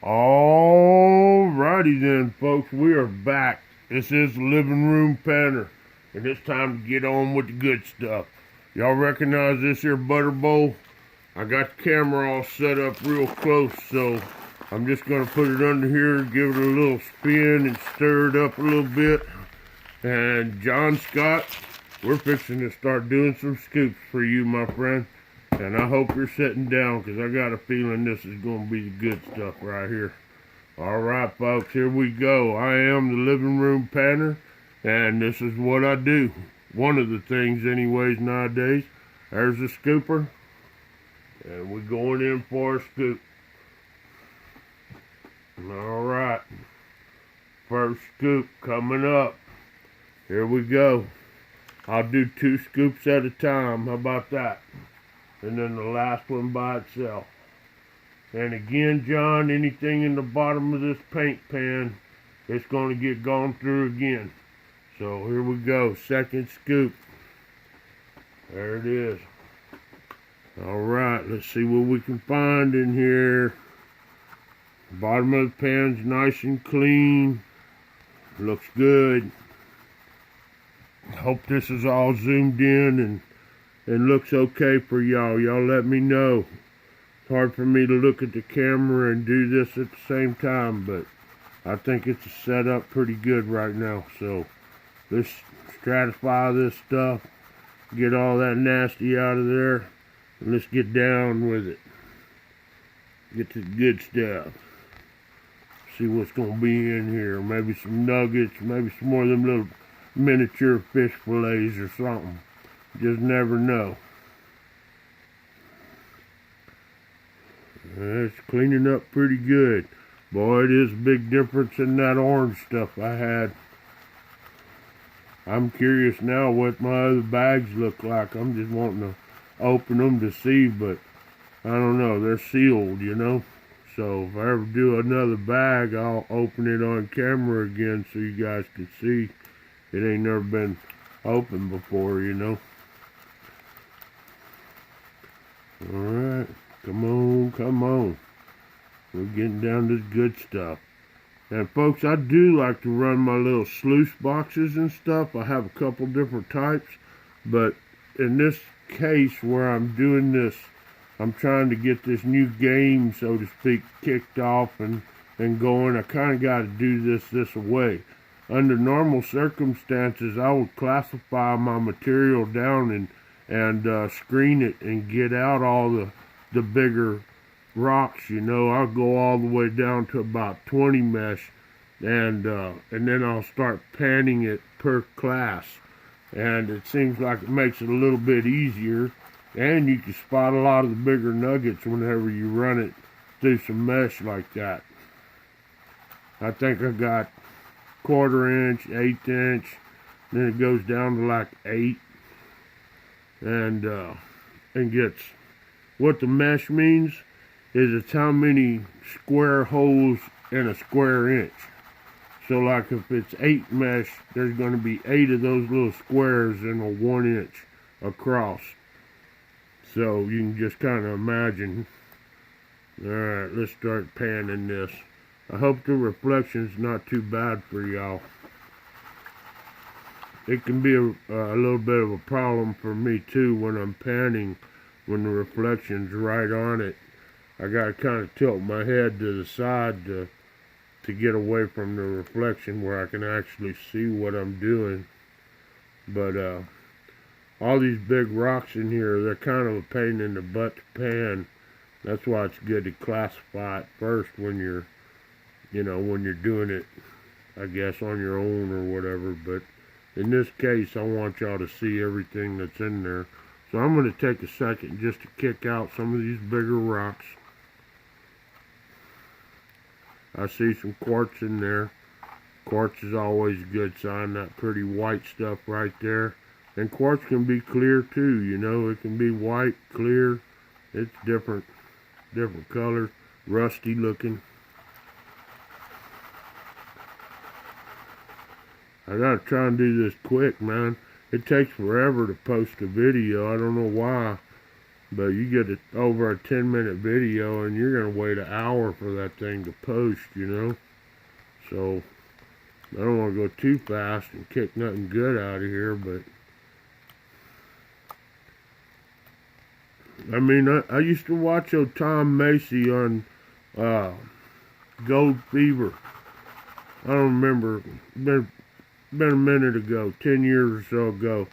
Alrighty then, folks, we are back. This is the Living Room Panner, and it's time to get on with the good stuff. Y'all recognize this here butter bowl? I got the camera all set up real close, so I'm just going to put it under here, give it a little spin, and stir it up a little bit. And John Scott, we're fixing to start doing some scoops for you, my friend. And I hope you're sitting down, because I got a feeling this is going to be the good stuff right here. Alright, folks, here we go. I am the Living Room Panner, and this is what I do. One of the things anyways nowadays. There's a scooper, and we're going in for a scoop. Alright, first scoop coming up. Here we go. I'll do 2 scoops at a time. How about that? And then the last one by itself. And again, John, anything in the bottom of this paint pan, it's going to get gone through again. So here we go, second scoop. There it is. Alright, let's see what we can find in here. Bottom of the pan's nice and clean. Looks good. Hope this is all zoomed in and looks okay for y'all. Y'all let me know. It's hard for me to look at the camera and do this at the same time, but I think it's set up pretty good right now. So let's stratify this stuff, get all that nasty out of there, and let's get down with it. Get to the good stuff. See what's going to be in here. Maybe some nuggets, maybe some more of them little miniature fish fillets or something. Just never know. It's cleaning up pretty good. Boy, it is a big difference in that orange stuff I had. I'm curious now what my other bags look like. I'm just wanting to open them to see, but I don't know. They're sealed, you know. So if I ever do another bag, I'll open it on camera again so you guys can see. It ain't never been opened before, you know. Alright, come on. We're getting down to the good stuff. And folks, I do like to run my little sluice boxes and stuff. I have a couple different types, but in this case where I'm doing this, I'm trying to get this new game, so to speak, kicked off and going. I kind of got to do this way. Under normal circumstances, I would classify my material down and screen it and get out all the bigger rocks, you know. I'll go all the way down to about 20 mesh, and then I'll start panning it per class, and it seems like it makes it a little bit easier, and you can spot a lot of the bigger nuggets whenever you run it through some mesh like that. I think I got 1/4 inch, 1/8 inch, then it goes down to like 8, and gets, what the mesh means is it's how many square holes in a square inch. So like if it's 8 mesh, there's going to be 8 of those little squares in a 1 inch across. So you can just kind of imagine. Alright, let's start panning this. I hope the reflection's not too bad for y'all. It can be a little bit of a problem for me too when I'm panning, when the reflection's right on it. I gotta kind of tilt my head to the side to get away from the reflection where I can actually see what I'm doing. But all these big rocks in here, they're kind of a pain in the butt to pan. That's why it's good to classify it first when you're, you know, when you're doing it, I guess, on your own or whatever. But in this case, I want y'all to see everything that's in there. So I'm going to take a second just to kick out some of these bigger rocks. I see some quartz in there. Quartz is always a good sign, that pretty white stuff right there. And quartz can be clear too, you know. It can be white, clear. It's different colors, rusty looking. I gotta try and do this quick, man. It takes forever to post a video. I don't know why, But you get it over a 10-minute video and you're going to wait an hour for that thing to post, you know. So I don't want to go too fast and kick nothing good out of here, but I mean, I used to watch Tom Macy on Gold Fever. I don't remember, been a minute ago, 10 years or so ago.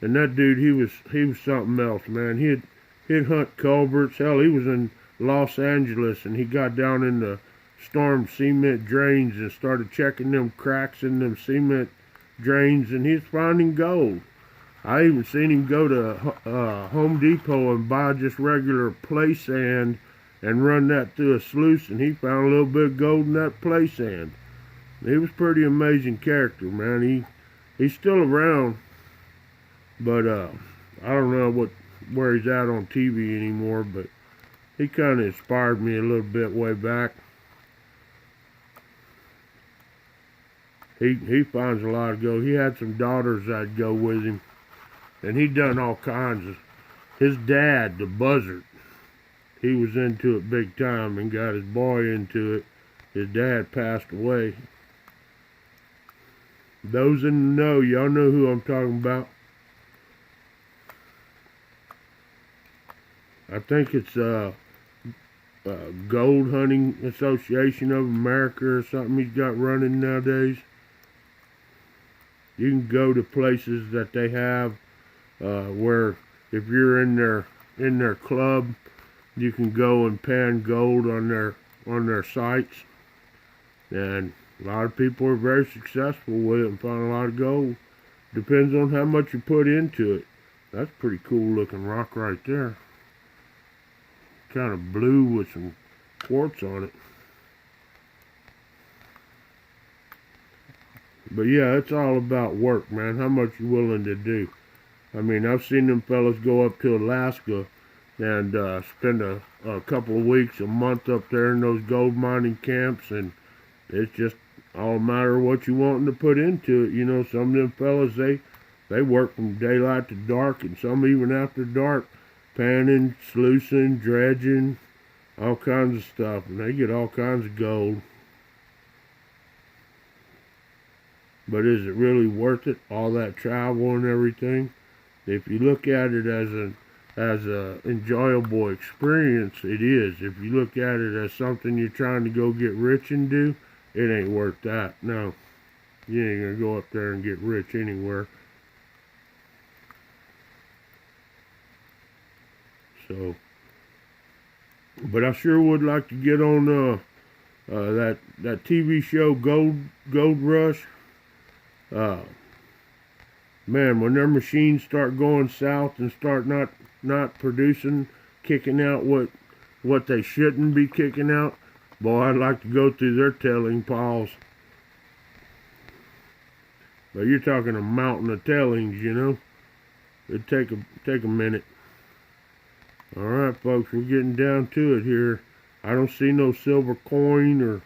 And that dude, he was something else, man. He'd hunt culverts. Hell, he was in Los Angeles, and he got down in the storm cement drains and started checking them cracks in them cement drains, and he's finding gold. I even seen him go to Home Depot and buy just regular play sand and run that through a sluice, and he found a little bit of gold in that play sand. He was a pretty amazing character, man. He's still around, but I don't know where he's at on TV anymore, but he kind of inspired me a little bit way back. He finds a lot of gold. He had some daughters that'd go with him, and he done all kinds of. His dad, the Buzzard, he was into it big time and got his boy into it. His dad passed away. Those in the know, y'all know who I'm talking about. I think it's Gold Hunting Association of America or something he's got running nowadays. You can go to places that they have where if you're in their club, you can go and pan gold on their sites, and a lot of people are very successful with it and find a lot of gold. Depends on how much you put into it. That's pretty cool looking rock right there. Kind of blue with some quartz on it. But yeah, it's all about work, man. How much you willing to do. I mean, I've seen them fellas go up to Alaska and spend a couple of weeks, a month up there in those gold mining camps, and it's just all a matter of what you wanting to put into it. You know, some of them fellas, they work from daylight to dark, and some even after dark, panning, sluicing, dredging, all kinds of stuff, and they get all kinds of gold. But is it really worth it, all that travel and everything? If you look at it as a enjoyable experience, it is. If you look at it as something you're trying to go get rich and do, it ain't worth that. No, you ain't gonna go up there and get rich anywhere. So, but I sure would like to get on that TV show Gold Rush. Man, when their machines start going south and start not producing, kicking out what they shouldn't be kicking out, boy, I'd like to go through their tailing piles. But you're talking a mountain of tailings, you know. It'd take a minute. All right, folks, we're getting down to it here. I don't see no silver coin or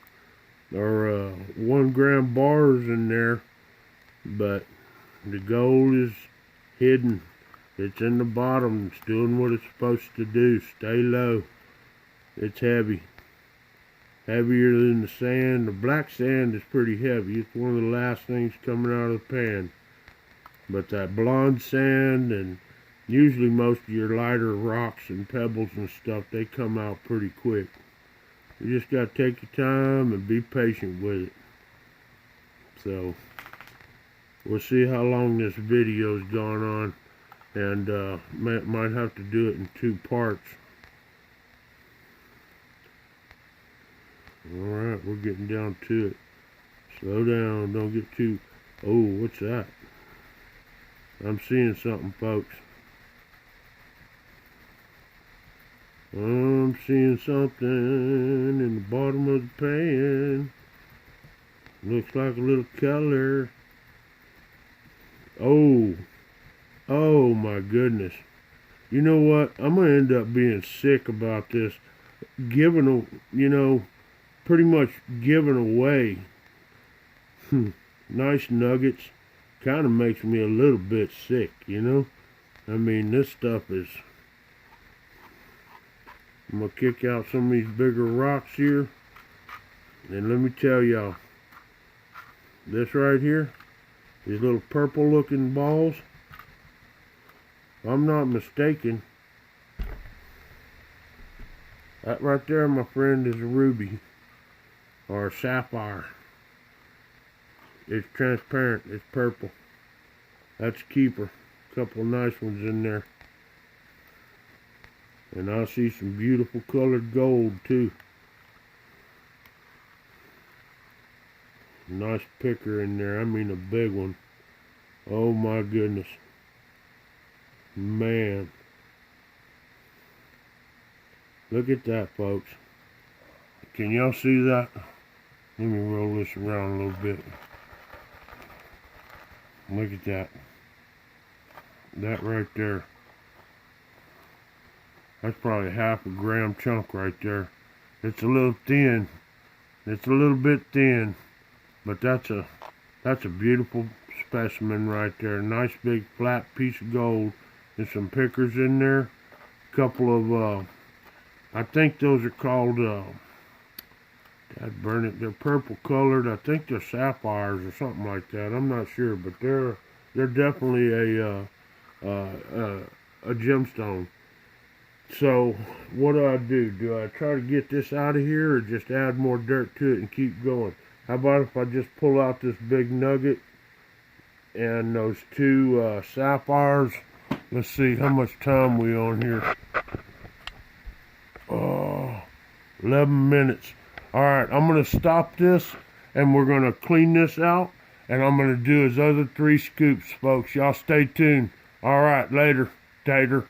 1 gram bars in there, but the gold is hidden. It's in the bottom. It's doing what it's supposed to do. Stay low. It's heavy. Heavier than the sand. The black sand is pretty heavy. It's one of the last things coming out of the pan. But that blonde sand and usually most of your lighter rocks and pebbles and stuff, they come out pretty quick. You just got to take your time and be patient with it. So, we'll see how long this video's gone on, and might have to do it in 2 parts. Alright, we're getting down to it. Slow down, don't get too... Oh, what's that? I'm seeing something, folks. I'm seeing something in the bottom of the pan. Looks like a little color. Oh my goodness. You know what? I'm going to end up being sick about this. Pretty much giving away nice nuggets. Kind of makes me a little bit sick, you know? I mean, this stuff is... I'm gonna kick out some of these bigger rocks here. And let me tell y'all, this right here, these little purple looking balls, if I'm not mistaken, that right there, my friend, is a ruby or a sapphire. It's transparent, it's purple. That's a keeper. A couple of nice ones in there. And I see some beautiful colored gold too. Nice picker in there. I mean a big one. Oh my goodness. Man. Look at that, folks. Can y'all see that? Let me roll this around a little bit. Look at that. That right there. That's probably half a gram chunk right there. It's a little thin. It's a little bit thin. But that's a beautiful specimen right there. Nice big flat piece of gold. There's some pickers in there. A couple of I think those are called they're purple colored. I think they're sapphires or something like that. I'm not sure, but they're definitely a gemstone. So what do? Do I try to get this out of here or just add more dirt to it and keep going? How about if I just pull out this big nugget and those two sapphires? Let's see how much time we on here. 11 minutes. Alright, I'm going to stop this and we're going to clean this out. And I'm going to do his other 3 scoops, folks. Y'all stay tuned. Alright, later, Tater.